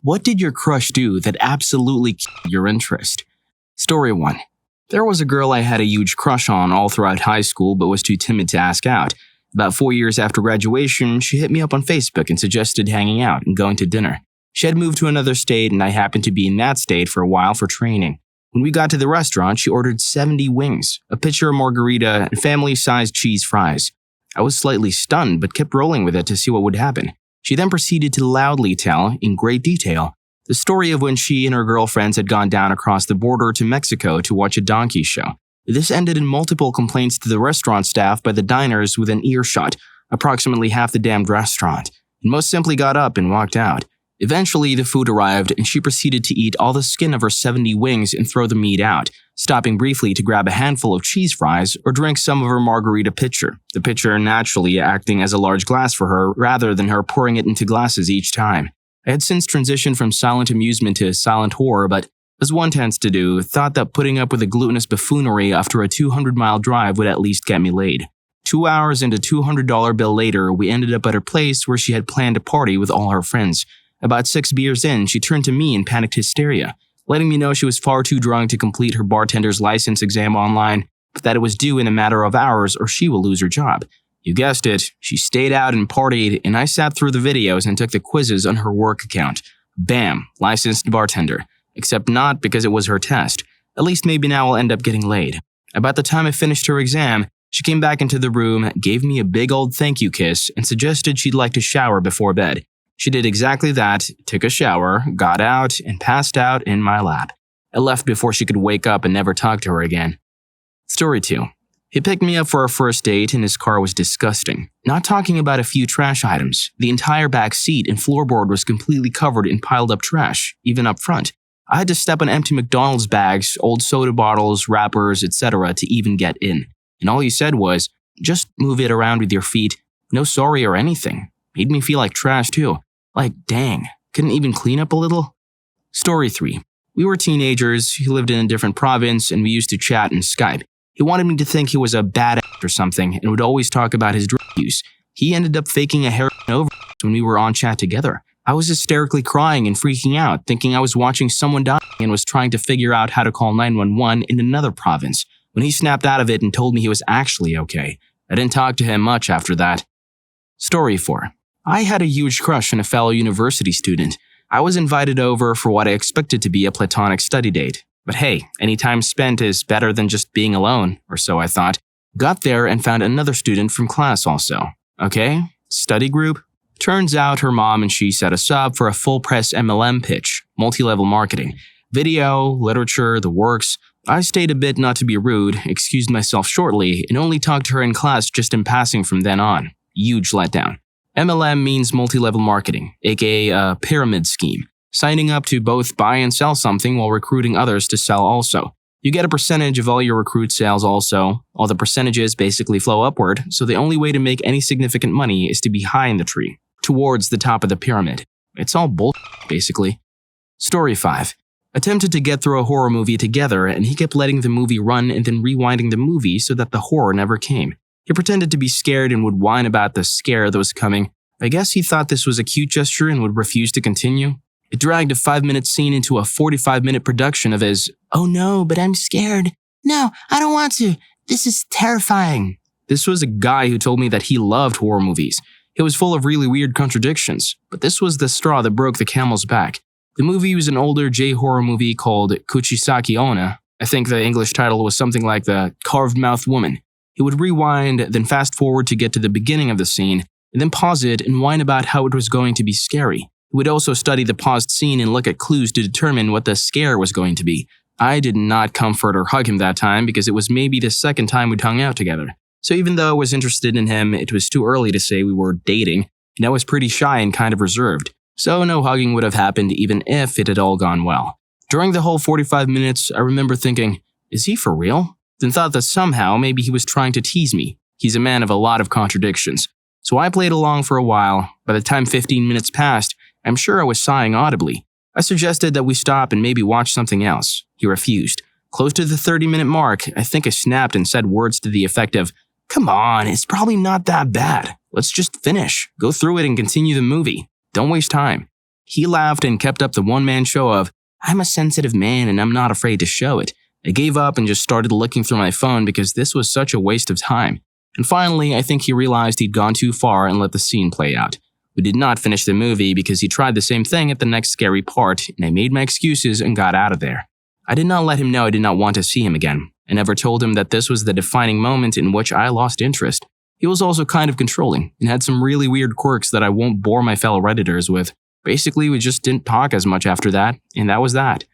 What did your crush do that absolutely killed your interest? Story 1. There was a girl I had a huge crush on all throughout high school but was too timid to ask out. About 4 years after graduation, she hit me up on Facebook and suggested hanging out and going to dinner. She had moved to another state and I happened to be in that state for a while for training. When we got to the restaurant, she ordered 70 wings, a pitcher of margarita, and family-sized cheese fries. I was slightly stunned but kept rolling with it to see what would happen. She then proceeded to loudly tell, in great detail, the story of when she and her girlfriends had gone down across the border to Mexico to watch a donkey show. This ended in multiple complaints to the restaurant staff by the diners within earshot, approximately half the damned restaurant, and most simply got up and walked out. Eventually, the food arrived and she proceeded to eat all the skin of her 70 wings and throw the meat out, stopping briefly to grab a handful of cheese fries or drink some of her margarita pitcher, the pitcher naturally acting as a large glass for her rather than her pouring it into glasses each time. I had since transitioned from silent amusement to silent horror, but as one tends to do, thought that putting up with the gluttonous buffoonery after a 200-mile drive would at least get me laid. 2 hours and a $200 bill later, we ended up at her place where she had planned a party with all her friends. About 6 beers in, she turned to me in panicked hysteria, letting me know she was far too drunk to complete her bartender's license exam online, but that it was due in a matter of hours or she will lose her job. You guessed it, she stayed out and partied, and I sat through the videos and took the quizzes on her work account. Bam, licensed bartender. Except not because it was her test. At least maybe now I'll end up getting laid. About the time I finished her exam, she came back into the room, gave me a big old thank you kiss, and suggested she'd like to shower before bed. She did exactly that, took a shower, got out, and passed out in my lap. I left before she could wake up and never talk to her again. Story 2. He picked me up for our first date and his car was disgusting. Not talking about a few trash items. The entire back seat and floorboard was completely covered in piled up trash, even up front. I had to step on empty McDonald's bags, old soda bottles, wrappers, etc. to even get in. And all he said was, just move it around with your feet. No sorry or anything. Made me feel like trash too. Like, dang, couldn't even clean up a little? Story 3. We were teenagers, he lived in a different province, and we used to chat and Skype. He wanted me to think he was a badass or something and would always talk about his drug use. He ended up faking a heroin overdose when we were on chat together. I was hysterically crying and freaking out, thinking I was watching someone die and was trying to figure out how to call 911 in another province, when he snapped out of it and told me he was actually okay. I didn't talk to him much after that. Story 4. I had a huge crush on a fellow university student. I was invited over for what I expected to be a platonic study date. But hey, any time spent is better than just being alone, or so I thought. Got there and found another student from class also. Okay, study group. Turns out her mom and she set us up for a full-press MLM pitch, multi-level marketing. Video, literature, the works. I stayed a bit not to be rude, excused myself shortly, and only talked to her in class just in passing from then on. Huge letdown. MLM means multi-level marketing, aka a pyramid scheme. Signing up to both buy and sell something while recruiting others to sell also. You get a percentage of all your recruit sales also. All the percentages basically flow upward, so the only way to make any significant money is to be high in the tree, towards the top of the pyramid. It's all bullshit, basically. Story 5. Attempted to get through a horror movie together, and he kept letting the movie run and then rewinding the movie so that the horror never came. He pretended to be scared and would whine about the scare that was coming. I guess he thought this was a cute gesture and would refuse to continue. It dragged a 5-minute scene into a 45-minute production of his, "Oh no, but I'm scared. No, I don't want to. This is terrifying." This was a guy who told me that he loved horror movies. It was full of really weird contradictions, but this was the straw that broke the camel's back. The movie was an older J-horror movie called Kuchisaki Onna. I think the English title was something like The Carved-Mouthed Woman. He would rewind, then fast forward to get to the beginning of the scene, and then pause it and whine about how it was going to be scary. He would also study the paused scene and look at clues to determine what the scare was going to be. I did not comfort or hug him that time because it was maybe the second time we'd hung out together. So even though I was interested in him, it was too early to say we were dating, and I was pretty shy and kind of reserved. So no hugging would have happened even if it had all gone well. During the whole 45 minutes, I remember thinking, is he for real? Then thought that somehow maybe he was trying to tease me. He's a man of a lot of contradictions. So I played along for a while. By the time 15 minutes passed, I'm sure I was sighing audibly. I suggested that we stop and maybe watch something else. He refused. Close to the 30-minute mark, I think I snapped and said words to the effect of, "Come on, it's probably not that bad. Let's just finish. Go through it and continue the movie. Don't waste time." He laughed and kept up the one-man show of, "I'm a sensitive man and I'm not afraid to show it." I gave up and just started looking through my phone because this was such a waste of time. And finally, I think he realized he'd gone too far and let the scene play out. We did not finish the movie because he tried the same thing at the next scary part, and I made my excuses and got out of there. I did not let him know I did not want to see him again. I never told him that this was the defining moment in which I lost interest. He was also kind of controlling and had some really weird quirks that I won't bore my fellow Redditors with. Basically, we just didn't talk as much after that, and that was that.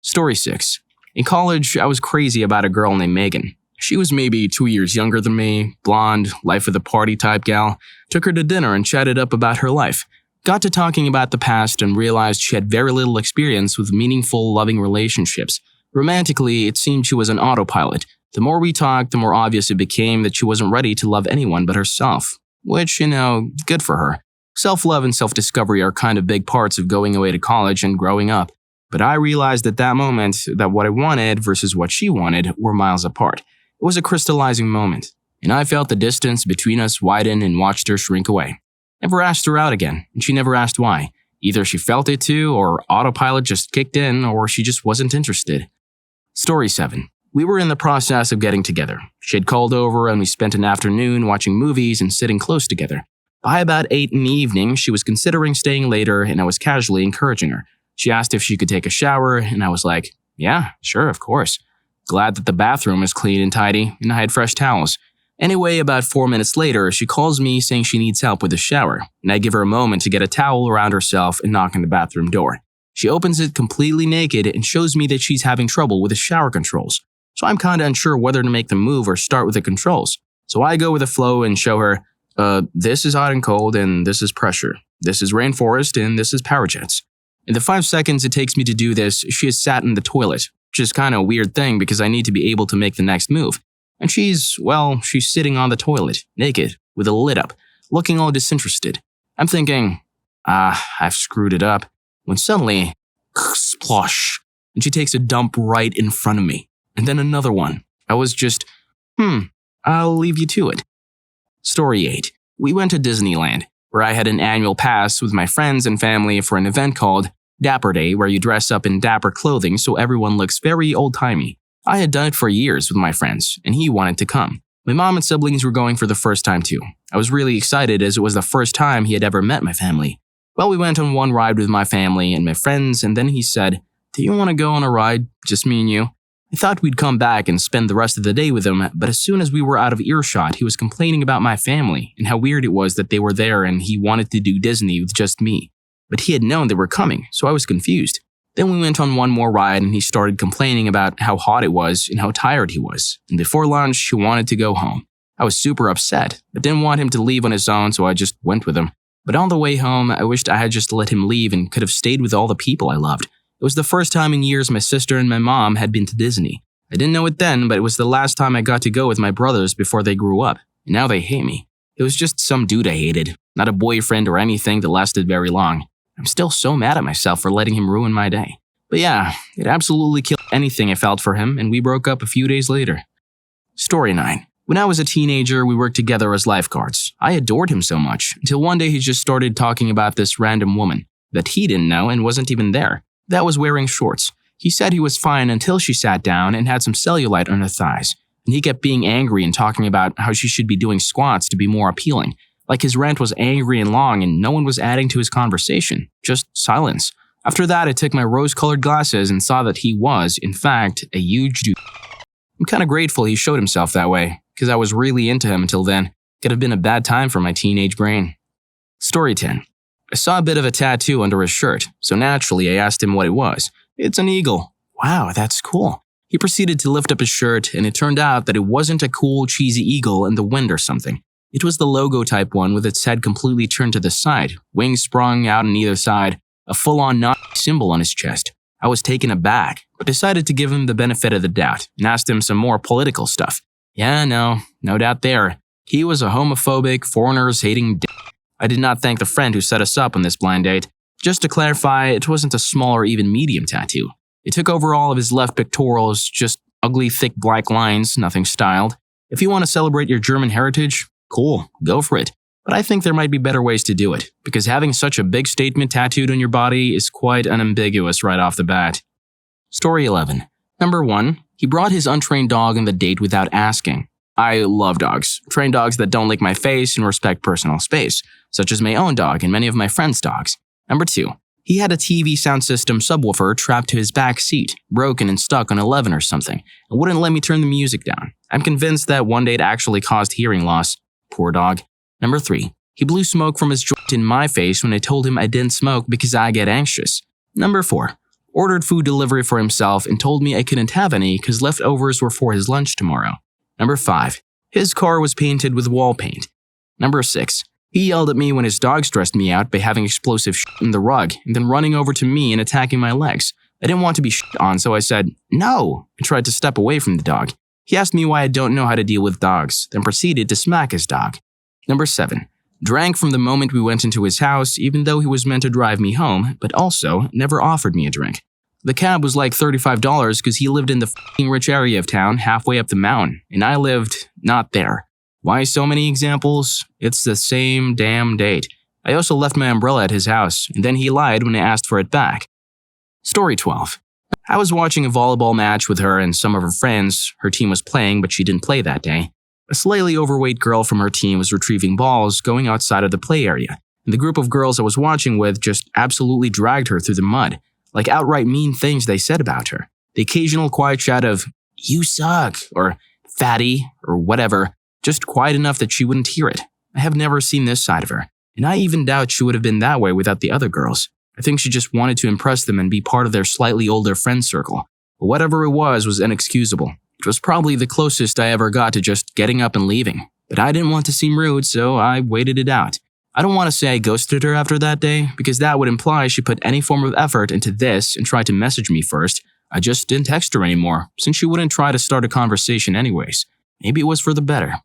Story 6. In college, I was crazy about a girl named Megan. She was maybe 2 years younger than me, blonde, life of the party type gal. Took her to dinner and chatted up about her life. Got to talking about the past and realized she had very little experience with meaningful, loving relationships. Romantically, it seemed she was an autopilot. The more we talked, the more obvious it became that she wasn't ready to love anyone but herself. Which, good for her. Self-love and self-discovery are kind of big parts of going away to college and growing up. But I realized at that moment that what I wanted versus what she wanted were miles apart. It was a crystallizing moment, and I felt the distance between us widen and watched her shrink away. Never asked her out again, and she never asked why. Either she felt it too, or autopilot just kicked in, or she just wasn't interested. Story 7. We were in the process of getting together. She had called over and we spent an afternoon watching movies and sitting close together. By about 8 in the evening, she was considering staying later and I was casually encouraging her. She asked if she could take a shower and I was like, "Yeah, sure, of course." Glad that the bathroom was clean and tidy and I had fresh towels. Anyway, about 4 minutes later, she calls me saying she needs help with the shower, and I give her a moment to get a towel around herself and knock on the bathroom door. She opens it completely naked and shows me that she's having trouble with the shower controls. So I'm kinda unsure whether to make the move or start with the controls. So I go with the flow and show her, this is hot and cold and this is pressure. This is rainforest and this is power jets. In the 5 seconds it takes me to do this, she has sat in the toilet, which is kinda a weird thing because I need to be able to make the next move. And she's sitting on the toilet, naked, with a lid up, looking all disinterested. I'm thinking, I've screwed it up. When suddenly, splosh, and she takes a dump right in front of me. And then another one. I was just, I'll leave you to it. Story 8. We went to Disneyland, where I had an annual pass with my friends and family for an event called Dapper Day, where you dress up in dapper clothing so everyone looks very old-timey. I had done it for years with my friends, and he wanted to come. My mom and siblings were going for the first time too. I was really excited as it was the first time he had ever met my family. Well, we went on one ride with my family and my friends, and then he said, "Do you want to go on a ride, just me and you?" I thought we'd come back and spend the rest of the day with him, but as soon as we were out of earshot, he was complaining about my family and how weird it was that they were there and he wanted to do Disney with just me. But he had known they were coming, so I was confused. Then we went on one more ride and he started complaining about how hot it was and how tired he was. And before lunch, he wanted to go home. I was super upset, but didn't want him to leave on his own, so I just went with him. But on the way home, I wished I had just let him leave and could have stayed with all the people I loved. It was the first time in years my sister and my mom had been to Disney. I didn't know it then, but it was the last time I got to go with my brothers before they grew up. And now they hate me. It was just some dude I hated, not a boyfriend or anything that lasted very long. I'm still so mad at myself for letting him ruin my day. But yeah, it absolutely killed anything I felt for him, and we broke up a few days later. Story 9. When I was a teenager, we worked together as lifeguards. I adored him so much, until one day he just started talking about this random woman that he didn't know and wasn't even there, that was wearing shorts. He said he was fine until she sat down and had some cellulite on her thighs, and he kept being angry and talking about how she should be doing squats to be more appealing. Like his rant was angry and long and no one was adding to his conversation, just silence. After that, I took my rose-colored glasses and saw that he was, in fact, a huge dude. I'm kinda grateful he showed himself that way, because I was really into him until then. Could have been a bad time for my teenage brain. Story 10. I saw a bit of a tattoo under his shirt, so naturally I asked him what it was. "It's an eagle." "Wow, that's cool." He proceeded to lift up his shirt, and it turned out that it wasn't a cool, cheesy eagle in the wind or something. It was the logo-type one with its head completely turned to the side, wings sprung out on either side, a full-on Nazi symbol on his chest. I was taken aback, but decided to give him the benefit of the doubt and asked him some more political stuff. Yeah, no doubt there. He was a homophobic, foreigners-hating d***. I did not thank the friend who set us up on this blind date. Just to clarify, it wasn't a small or even medium tattoo. It took over all of his left pectorals, just ugly, thick black lines, nothing styled. If you want to celebrate your German heritage, cool, go for it. But I think there might be better ways to do it, because having such a big statement tattooed on your body is quite unambiguous right off the bat. Story 11. Number 1. He brought his untrained dog on the date without asking. I love dogs. Trained dogs that don't lick my face and respect personal space, such as my own dog and many of my friends' dogs. Number 2. He had a TV sound system subwoofer trapped to his back seat, broken and stuck on 11 or something, and wouldn't let me turn the music down. I'm convinced that one day it actually caused hearing loss. Poor dog. Number 3. He blew smoke from his joint in my face when I told him I didn't smoke because I get anxious. Number 4. Ordered food delivery for himself and told me I couldn't have any because leftovers were for his lunch tomorrow. Number 5. His car was painted with wall paint. Number 6. He yelled at me when his dog stressed me out by having explosive shit in the rug and then running over to me and attacking my legs. I didn't want to be shit on, so I said, "No," and tried to step away from the dog. He asked me why I don't know how to deal with dogs, then proceeded to smack his dog. Number 7. Drank from the moment we went into his house, even though he was meant to drive me home, but also never offered me a drink. The cab was like $35 because he lived in the f***ing rich area of town halfway up the mountain, and I lived not there. Why so many examples? It's the same damn date. I also left my umbrella at his house, and then he lied when I asked for it back. Story 12. I was watching a volleyball match with her and some of her friends. Her team was playing, but she didn't play that day. A slightly overweight girl from her team was retrieving balls going outside of the play area, and the group of girls I was watching with just absolutely dragged her through the mud, like outright mean things they said about her. The occasional quiet shout of, "You suck," or "fatty," or whatever, just quiet enough that she wouldn't hear it. I have never seen this side of her, and I even doubt she would have been that way without the other girls. I think she just wanted to impress them and be part of their slightly older friend circle. But whatever it was inexcusable. It was probably the closest I ever got to just getting up and leaving. But I didn't want to seem rude, so I waited it out. I don't want to say I ghosted her after that day, because that would imply she put any form of effort into this and tried to message me first. I just didn't text her anymore, since she wouldn't try to start a conversation anyways. Maybe it was for the better.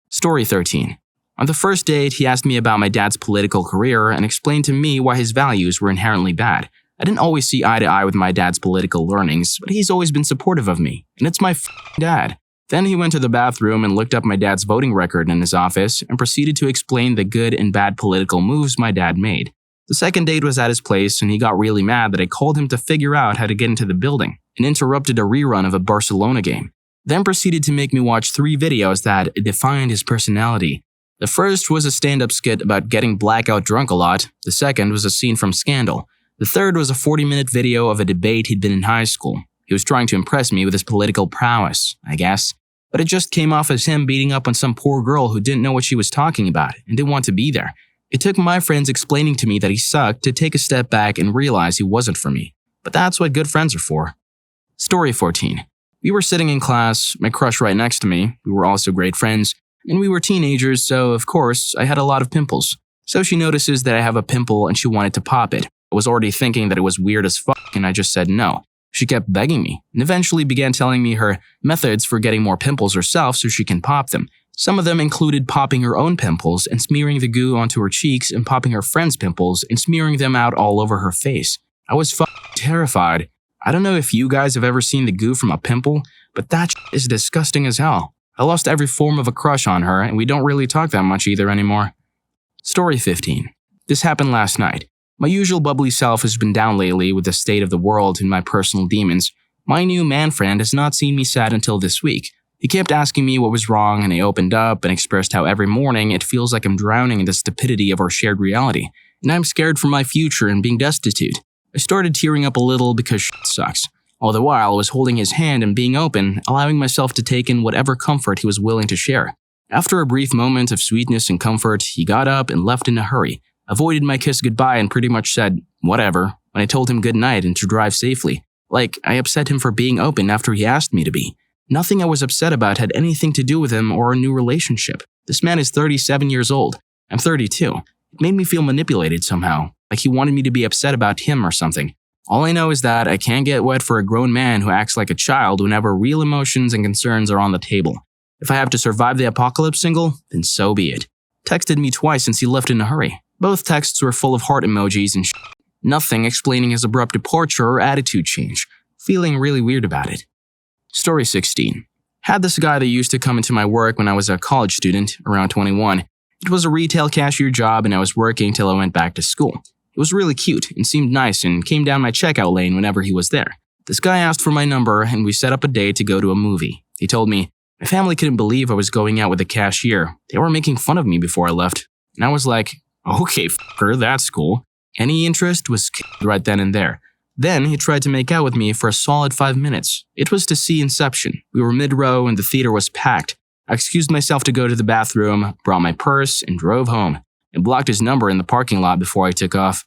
Story 13. On the first date, he asked me about my dad's political career and explained to me why his values were inherently bad. I didn't always see eye to eye with my dad's political learnings, but he's always been supportive of me, and it's my dad. Then he went to the bathroom and looked up my dad's voting record in his office and proceeded to explain the good and bad political moves my dad made. The second date was at his place, and he got really mad that I called him to figure out how to get into the building and interrupted a rerun of a Barcelona game. Then proceeded to make me watch 3 videos that defined his personality. The first was a stand-up skit about getting blackout drunk a lot. The second was a scene from Scandal. The third was a 40-minute video of a debate he'd been in high school. He was trying to impress me with his political prowess, I guess. But it just came off as him beating up on some poor girl who didn't know what she was talking about and didn't want to be there. It took my friends explaining to me that he sucked to take a step back and realize he wasn't for me. But that's what good friends are for. Story 14. We were sitting in class, my crush right next to me. We were also great friends, and we were teenagers, so of course, I had a lot of pimples. So she notices that I have a pimple and she wanted to pop it. I was already thinking that it was weird as fuck, and I just said no. She kept begging me, and eventually began telling me her methods for getting more pimples herself so she can pop them. Some of them included popping her own pimples and smearing the goo onto her cheeks and popping her friend's pimples and smearing them out all over her face. I was terrified. I don't know if you guys have ever seen the goo from a pimple, but that is disgusting as hell. I lost every form of a crush on her, and we don't really talk that much either anymore. Story 15. This happened last night. My usual bubbly self has been down lately with the state of the world and my personal demons. My new man friend has not seen me sad until this week. He kept asking me what was wrong, and I opened up and expressed how every morning it feels like I'm drowning in the stupidity of our shared reality, and I'm scared for my future and being destitute. I started tearing up a little because shit sucks. All the while I was holding his hand and being open, allowing myself to take in whatever comfort he was willing to share. After a brief moment of sweetness and comfort, he got up and left in a hurry, avoided my kiss goodbye and pretty much said, whatever, when I told him good night and to drive safely. Like, I upset him for being open after he asked me to be. Nothing I was upset about had anything to do with him or a new relationship. This man is 37 years old. I'm 32. It made me feel manipulated somehow, like he wanted me to be upset about him or something. All I know is that I can't get wet for a grown man who acts like a child whenever real emotions and concerns are on the table. If I have to survive the apocalypse single, then so be it. Texted me twice since he left in a hurry. Both texts were full of heart emojis and nothing explaining his abrupt departure or attitude change. Feeling really weird about it. Story 16. Had this guy that used to come into my work when I was a college student, around 21. It was a retail cashier job and I was working till I went back to school. It was really cute and seemed nice and came down my checkout lane whenever he was there. This guy asked for my number and we set up a date to go to a movie. He told me, my family couldn't believe I was going out with the cashier. They were making fun of me before I left. And I was like, okay, fucker, that's cool. Any interest was right then and there. Then he tried to make out with me for a solid 5 minutes. It was to see Inception. We were mid-row and the theater was packed. I excused myself to go to the bathroom, brought my purse, and drove home. I blocked his number in the parking lot before I took off.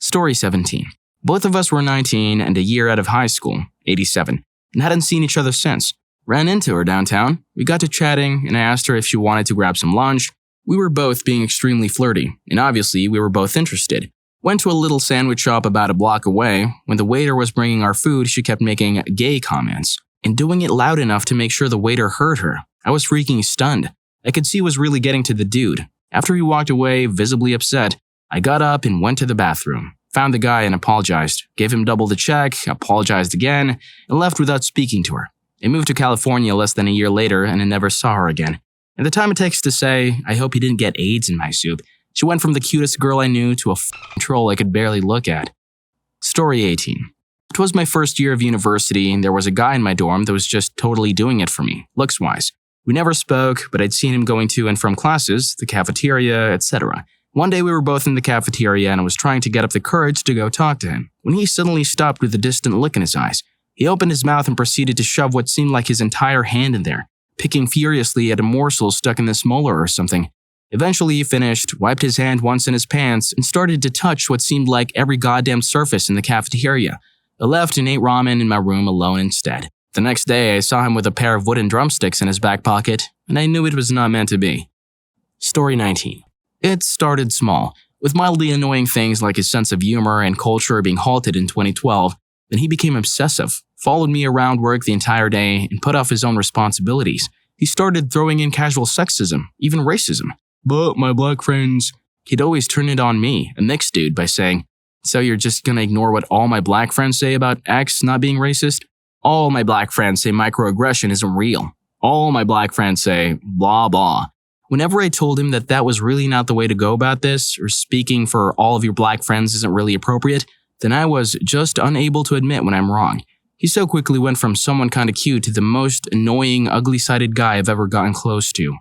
Story 17. Both of us were 19 and a year out of high school, 87, and hadn't seen each other since. Ran into her downtown. We got to chatting, and I asked her if she wanted to grab some lunch. We were both being extremely flirty, and obviously we were both interested. Went to a little sandwich shop about a block away. When the waiter was bringing our food, she kept making gay comments, and doing it loud enough to make sure the waiter heard her. I was freaking stunned. I could see it was really getting to the dude. After he walked away, visibly upset, I got up and went to the bathroom. Found the guy and apologized. Gave him double the check, apologized again, and left without speaking to her. I moved to California less than a year later and I never saw her again. At the time it takes to say, I hope he didn't get AIDS in my soup. She went from the cutest girl I knew to a troll I could barely look at. Story 18. It was my first year of university and there was a guy in my dorm that was just totally doing it for me, looks-wise. We never spoke, but I'd seen him going to and from classes, the cafeteria, etc. One day we were both in the cafeteria and I was trying to get up the courage to go talk to him, when he suddenly stopped with a distant look in his eyes. He opened his mouth and proceeded to shove what seemed like his entire hand in there, picking furiously at a morsel stuck in this molar or something. Eventually he finished, wiped his hand once in his pants, and started to touch what seemed like every goddamn surface in the cafeteria. I left and ate ramen in my room alone instead. The next day I saw him with a pair of wooden drumsticks in his back pocket, and I knew it was not meant to be. Story 19. It started small, with mildly annoying things like his sense of humor and culture being halted in 2012. Then he became obsessive, followed me around work the entire day, and put off his own responsibilities. He started throwing in casual sexism, even racism. But my black friends... He'd always turn it on me, a mixed dude, by saying, so you're just gonna ignore what all my black friends say about X not being racist? All my black friends say microaggression isn't real. All my black friends say blah blah. Whenever I told him that that was really not the way to go about this, or speaking for all of your black friends isn't really appropriate, then I was just unable to admit when I'm wrong. He so quickly went from someone kinda cute to the most annoying, ugly-sided guy I've ever gotten close to.